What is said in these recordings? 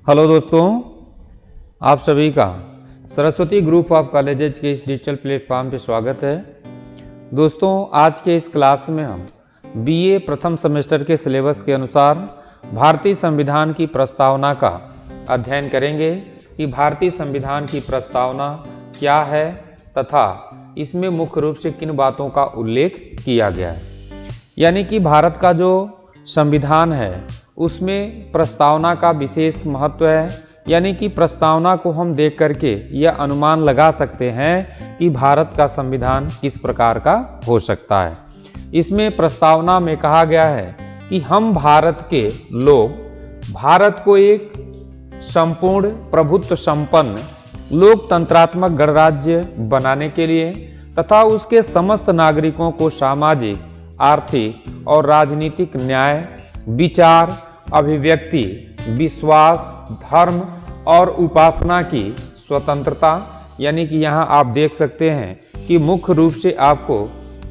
Hello दोस्तों, आप सभी का सरस्वती ग्रुप ऑफ कॉलेजेस के इस डिजिटल प्लेटफॉर्म पे स्वागत है। दोस्तों, आज के इस क्लास में हम बीए प्रथम सेमेस्टर के सिलेबस के अनुसार भारतीय संविधान की प्रस्तावना का अध्ययन करेंगे कि भारतीय संविधान की प्रस्तावना क्या है तथा इसमें मुख्य रूप से किन बातों का उल्लेख किया गया है। यानी कि भारत का जो संविधान है उसमें प्रस्तावना का विशेष महत्व है। यानी कि प्रस्तावना को हम देख करके यह अनुमान लगा सकते हैं कि भारत का संविधान किस प्रकार का हो सकता है। इसमें प्रस्तावना में कहा गया है कि हम भारत के लोग भारत को एक संपूर्ण प्रभुत्व संपन्न लोकतंत्रात्मक गणराज्य बनाने के लिए तथा उसके समस्त नागरिकों को सामाजिक, आर्थिक और राजनीतिक न्याय, विचार, अभिव्यक्ति, विश्वास, धर्म और उपासना की स्वतंत्रता। यानी कि यहाँ आप देख सकते हैं कि मुख्य रूप से आपको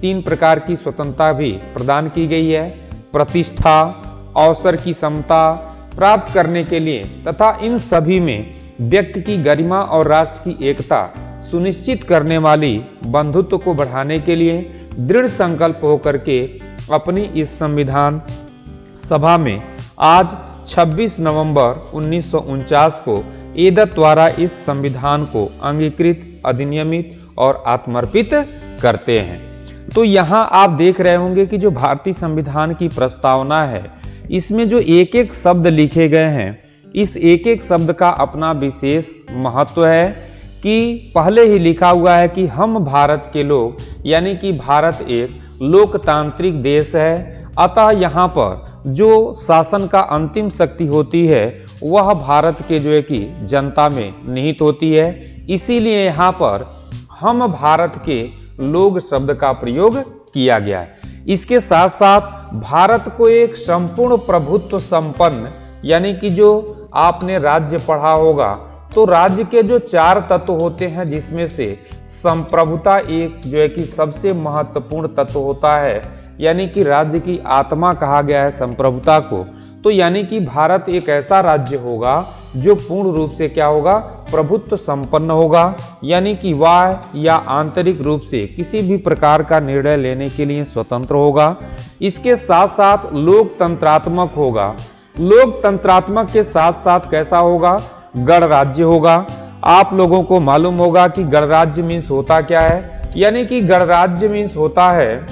3 प्रकार की स्वतंत्रता भी प्रदान की गई है। प्रतिष्ठा, अवसर की समता प्राप्त करने के लिए तथा इन सभी में व्यक्ति की गरिमा और राष्ट्र की एकता सुनिश्चित करने वाली बंधुत्व को बढ़ाने के लिए दृढ़ संकल्प होकर के अपनी इस संविधान सभा में आज 26 नवंबर 1949 को एदत द्वारा इस संविधान को अंगीकृत, अधिनियमित और आत्मर्पित करते हैं। तो यहाँ आप देख रहे होंगे कि जो भारतीय संविधान की प्रस्तावना है इसमें जो एक एक शब्द लिखे गए हैं, इस एक एक शब्द का अपना विशेष महत्व है कि पहले ही लिखा हुआ है कि हम भारत के लोग, यानी कि भारत एक लोकतांत्रिक देश है। अतः यहाँ पर जो शासन का अंतिम शक्ति होती है वह भारत के जो है कि जनता में निहित होती है। इसीलिए यहाँ पर हम भारत के लोग शब्द का प्रयोग किया गया है। इसके साथ साथ भारत को एक संपूर्ण प्रभुत्व संपन्न, यानी कि जो आपने राज्य पढ़ा होगा तो राज्य के जो 4 तत्व होते हैं जिसमें से संप्रभुता एक जो है कि सबसे महत्वपूर्ण तत्व होता है। यानी कि राज्य की आत्मा कहा गया है संप्रभुता को। तो यानी कि भारत एक ऐसा राज्य होगा जो पूर्ण रूप से क्या होगा, प्रभुत्व संपन्न होगा। यानी कि बाह्य या आंतरिक रूप से किसी भी प्रकार का निर्णय लेने के लिए स्वतंत्र होगा। इसके साथ साथ लोकतंत्रात्मक होगा। लोकतंत्रात्मक के साथ साथ कैसा होगा, गणराज्य होगा। आप लोगों को मालूम होगा कि गणराज्य मीन्स होता क्या है। यानी कि गणराज्य मीन्स होता है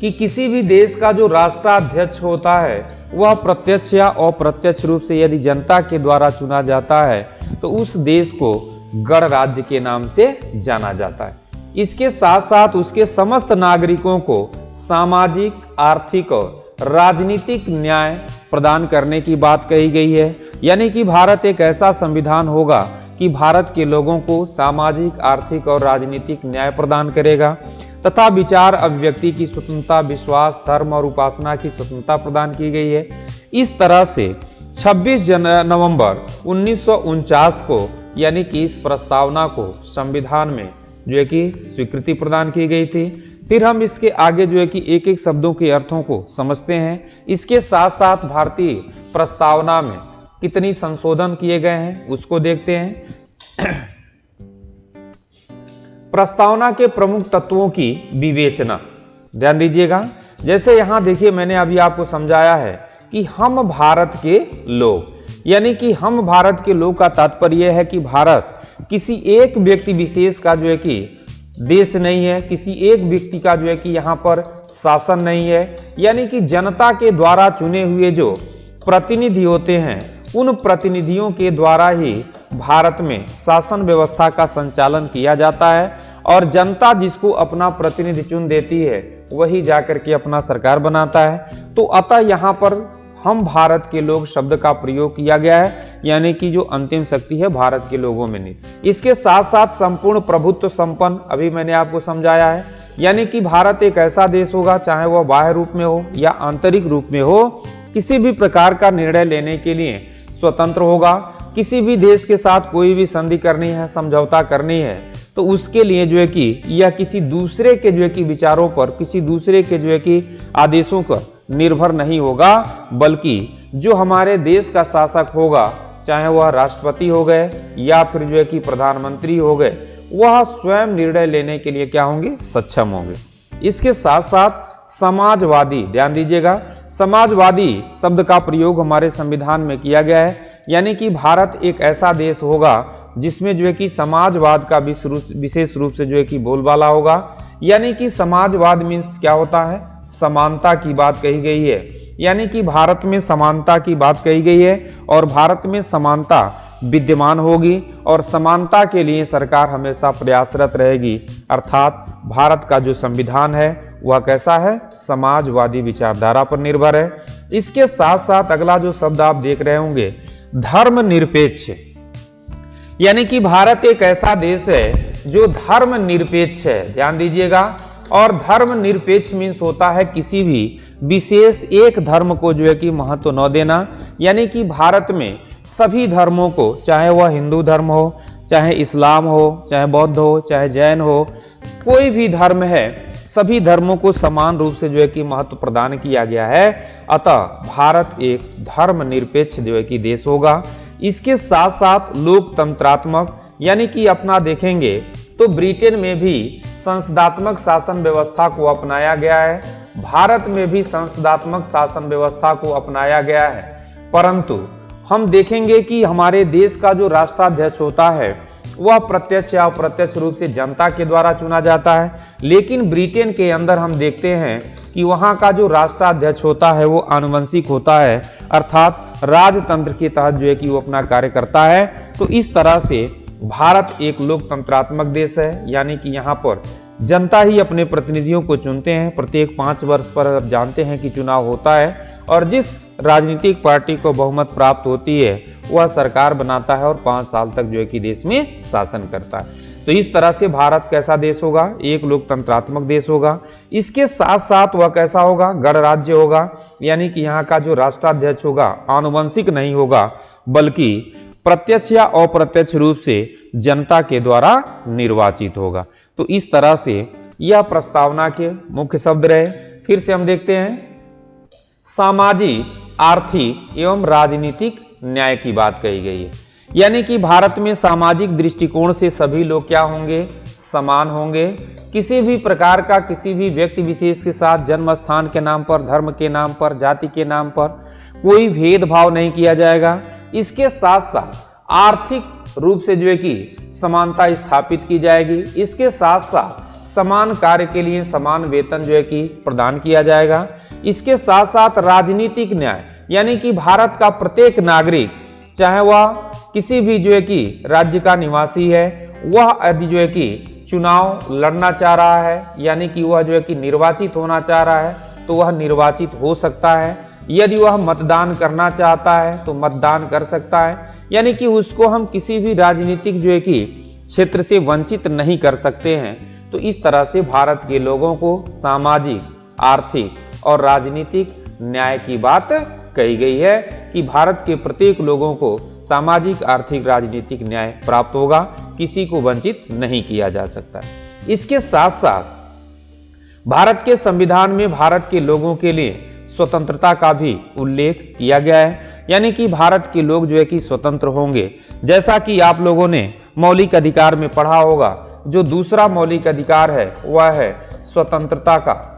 कि किसी भी देश का जो राष्ट्राध्यक्ष होता है वह प्रत्यक्ष या अप्रत्यक्ष रूप से यदि जनता के द्वारा चुना जाता है तो उस देश को गणराज्य के नाम से जाना जाता है। इसके साथ साथ उसके समस्त नागरिकों को सामाजिक, आर्थिक और राजनीतिक न्याय प्रदान करने की बात कही गई है। यानी कि भारत एक ऐसा संविधान होगा कि भारत के लोगों को सामाजिक, आर्थिक और राजनीतिक न्याय प्रदान करेगा तथा विचार, अभिव्यक्ति की स्वतंत्रता, विश्वास, धर्म और उपासना की स्वतंत्रता प्रदान की गई है। इस तरह से 26 नवंबर 1949 को, यानी कि इस प्रस्तावना को संविधान में जो है कि स्वीकृति प्रदान की गई थी। फिर हम इसके आगे जो है कि एक एक शब्दों के अर्थों को समझते हैं। इसके साथ साथ भारतीय प्रस्तावना में कितनी संशोधन किए गए हैं उसको देखते हैं। प्रस्तावना के प्रमुख तत्वों की विवेचना, ध्यान दीजिएगा। जैसे यहां देखिए, मैंने अभी आपको समझाया है कि हम भारत के लोग, यानी कि हम भारत के लोग का तात्पर्य है कि भारत किसी एक व्यक्ति विशेष का जो है कि देश नहीं है, किसी एक व्यक्ति का जो है कि यहाँ पर शासन नहीं है। यानी कि जनता के द्वारा चुने हुए जो प्रतिनिधि होते हैं उन प्रतिनिधियों के द्वारा ही भारत में शासन व्यवस्था का संचालन किया जाता है और जनता जिसको अपना प्रतिनिधि चुन देती है वही जाकर के अपना सरकार बनाता है। तो अतः यहाँ पर हम भारत के लोग शब्द का प्रयोग किया गया है। यानी कि जो अंतिम शक्ति है भारत के लोगों में नहीं। इसके साथ साथ संपूर्ण प्रभुत्व संपन्न, अभी मैंने आपको समझाया है। यानी कि भारत एक ऐसा देश होगा, चाहे वह बाह्य रूप में हो या आंतरिक रूप में हो, किसी भी प्रकार का निर्णय लेने के लिए स्वतंत्र होगा। किसी भी देश के साथ कोई भी संधि करनी है, समझौता करनी है तो उसके लिए जो है कि यह किसी दूसरे के जो है कि विचारों पर, किसी दूसरे के जो है कि आदेशों पर निर्भर नहीं होगा, बल्कि जो हमारे देश का शासक होगा चाहे वह राष्ट्रपति हो गए या फिर जो है कि प्रधानमंत्री हो गए, वह स्वयं निर्णय लेने के लिए क्या होंगे, सक्षम होंगे। इसके साथ साथ समाजवादी, ध्यान दीजिएगा, समाजवादी शब्द का प्रयोग हमारे संविधान में किया गया है, यानी कि भारत एक ऐसा देश होगा जिसमें जो है कि समाजवाद का विशेष रूप से जो है कि बोलबाला होगा। यानी कि समाजवाद मीन्स क्या होता है, समानता की बात कही गई है, यानी कि भारत में समानता की बात कही गई है और भारत में समानता विद्यमान होगी और समानता के लिए सरकार हमेशा प्रयासरत रहेगी। अर्थात भारत का जो संविधान है वह कैसा है, समाजवादी विचारधारा पर निर्भर है। इसके साथ साथ अगला जो शब्द आप देख रहे होंगे, धर्मनिरपेक्ष, यानी कि भारत एक ऐसा देश है जो धर्मनिरपेक्ष है, ध्यान दीजिएगा। और धर्मनिरपेक्ष मीन्स होता है किसी भी विशेष एक धर्म को जो है कि महत्व न देना, यानी कि भारत में सभी धर्मों को, चाहे वह हिंदू धर्म हो, चाहे इस्लाम हो, चाहे बौद्ध हो, चाहे जैन हो, कोई भी धर्म है, सभी धर्मों को समान रूप से जो है कि महत्व प्रदान किया गया है। अतः भारत एक धर्मनिरपेक्ष जो है कि देश होगा। इसके साथ साथ लोकतंत्रात्मक, यानी कि अपना देखेंगे तो ब्रिटेन में भी संसदात्मक शासन व्यवस्था को अपनाया गया है, भारत में भी संसदात्मक शासन व्यवस्था को अपनाया गया है। परंतु हम देखेंगे कि हमारे देश का जो राष्ट्राध्यक्ष होता है वह प्रत्यक्ष या अप्रत्यक्ष रूप से जनता के द्वारा चुना जाता है, लेकिन ब्रिटेन के अंदर हम देखते हैं कि वहां का जो राष्ट्राध्यक्ष होता है वो आनुवंशिक होता है, अर्थात राजतंत्र के तहत जो है कि वो अपना कार्य करता है। तो इस तरह से भारत एक लोकतंत्रात्मक देश है, यानी कि यहाँ पर जनता ही अपने प्रतिनिधियों को चुनते हैं। प्रत्येक 5 वर्ष पर आप जानते हैं कि चुनाव होता है और जिस राजनीतिक पार्टी को बहुमत प्राप्त होती है वह सरकार बनाता है और 5 साल तक जो है कि देश में शासन करता है। तो इस तरह से भारत कैसा देश होगा, एक लोकतंत्रात्मक देश होगा। इसके साथ साथ वह कैसा होगा, गणराज्य होगा, यानी कि यहाँ का जो राष्ट्राध्यक्ष होगा आनुवंशिक नहीं होगा, बल्कि प्रत्यक्ष या अप्रत्यक्ष रूप से जनता के द्वारा निर्वाचित होगा। तो इस तरह से यह प्रस्तावना के मुख्य शब्द रहे। फिर से हम देखते हैं, सामाजिक, आर्थिक एवं राजनीतिक न्याय की बात कही गई है, यानी कि भारत में सामाजिक दृष्टिकोण से सभी लोग क्या होंगे, समान होंगे। किसी भी प्रकार का किसी भी व्यक्ति विशेष के साथ जन्म स्थान के नाम पर, धर्म के नाम पर, जाति के नाम पर कोई भेदभाव नहीं किया जाएगा। इसके साथ साथ आर्थिक रूप से जो है कि समानता स्थापित की जाएगी। इसके साथ साथ समान कार्य के लिए समान वेतन जो है कि प्रदान किया जाएगा। इसके साथ साथ राजनीतिक न्याय, यानी कि भारत का प्रत्येक नागरिक, चाहे वह किसी भी जो है कि राज्य का निवासी है, वह यदि जो है कि चुनाव लड़ना चाह रहा है, यानी कि वह जो है कि निर्वाचित होना चाह रहा है, तो वह निर्वाचित हो सकता है। यदि वह मतदान करना चाहता है तो मतदान कर सकता है, यानी कि उसको हम किसी भी राजनीतिक जो है कि क्षेत्र से वंचित नहीं कर सकते हैं। तो इस तरह से भारत के लोगों को सामाजिक, आर्थिक और राजनीतिक न्याय की बात कही गई है कि भारत के प्रत्येक लोगों को सामाजिक, आर्थिक, राजनीतिक न्याय प्राप्त होगा, किसी को वंचित नहीं किया जा सकता। इसके साथ साथ भारत के संविधान में भारत के लोगों के लिए स्वतंत्रता का भी उल्लेख किया गया है, यानी कि भारत के लोग जो है कि स्वतंत्र होंगे। जैसा कि आप लोगों ने मौलिक अधिकार में पढ़ा होगा, जो दूसरा मौलिक अधिकार है वह है स्वतंत्रता का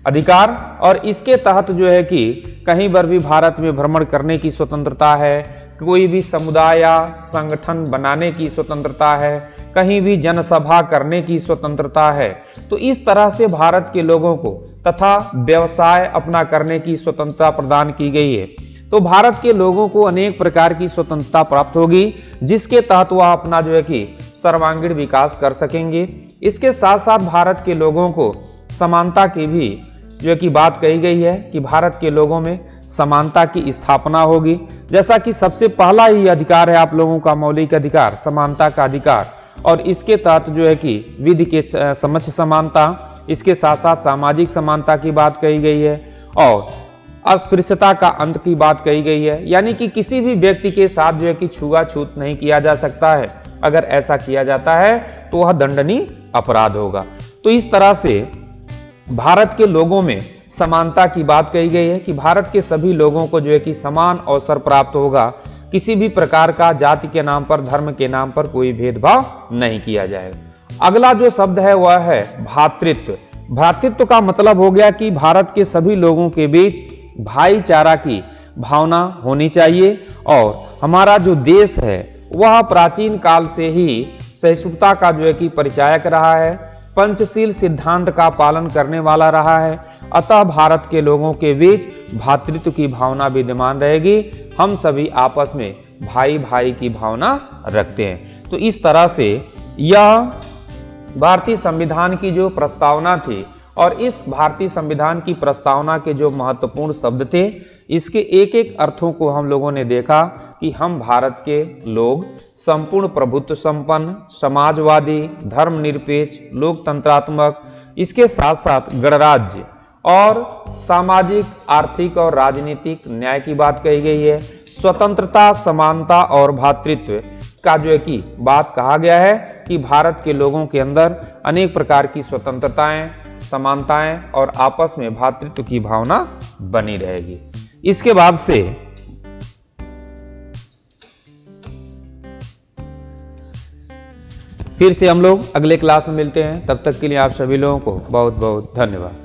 अधिकार, और इसके तहत जो है कि कहीं पर भी भारत में भ्रमण करने की स्वतंत्रता है, कोई भी समुदाय या संगठन बनाने की स्वतंत्रता है, कहीं भी जनसभा करने की स्वतंत्रता है। तो इस तरह से भारत के लोगों को तथा व्यवसाय अपना करने की स्वतंत्रता प्रदान की गई है। तो भारत के लोगों को अनेक प्रकार की स्वतंत्रता प्राप्त होगी, जिसके तहत वह अपना जो है कि सर्वांगीण विकास कर सकेंगे। इसके साथ साथ भारत के लोगों को समानता की भी जो है कि बात कही गई है कि भारत के लोगों में समानता की स्थापना होगी। जैसा कि सबसे पहला ही अधिकार है आप लोगों का मौलिक अधिकार, समानता का अधिकार, और इसके तहत जो है कि विधि के समक्ष समानता, इसके साथ साथ सामाजिक समानता की बात कही गई है और अस्पृश्यता का अंत की बात कही गई है, यानी कि किसी भी व्यक्ति के साथ जो है कि छुआछूत नहीं किया जा सकता है। अगर ऐसा किया जाता है तो वह दंडनीय अपराध होगा। तो इस तरह से भारत के लोगों में समानता की बात कही गई है कि भारत के सभी लोगों को जो है कि समान अवसर प्राप्त होगा, किसी भी प्रकार का जाति के नाम पर, धर्म के नाम पर कोई भेदभाव नहीं किया जाएगा। अगला जो शब्द है वह है भ्रातृत्व। भ्रातृत्व का मतलब हो गया कि भारत के सभी लोगों के बीच भाईचारा की भावना होनी चाहिए और हमारा जो देश है वह प्राचीन काल से ही सहिष्णुता का जो है कि परिचायक रहा है, पंचशील सिद्धांत का पालन करने वाला रहा है। अतः भारत के लोगों के बीच भ्रातृत्व की भावना विद्यमान रहेगी। हम सभी आपस में भाई भाई की भावना रखते हैं। तो इस तरह से यह भारतीय संविधान की जो प्रस्तावना थी और इस भारतीय संविधान की प्रस्तावना के जो महत्वपूर्ण शब्द थे, इसके एक एक अर्थों को हम लोगों ने देखा कि हम भारत के लोग संपूर्ण प्रभुत्व संपन्न, समाजवादी, धर्मनिरपेक्ष, लोकतंत्रात्मक, इसके साथ साथ गणराज्य और सामाजिक, आर्थिक और राजनीतिक न्याय की बात कही गई है। स्वतंत्रता, समानता और भ्रातृत्व का जो है कि बात कहा गया है कि भारत के लोगों के अंदर अनेक प्रकार की स्वतंत्रताएं, समानताएं और आपस में भ्रातृत्व की भावना बनी रहेगी। इसके बाद से फिर से हम लोग अगले क्लास में मिलते हैं। तब तक के लिए आप सभी लोगों को बहुत बहुत धन्यवाद।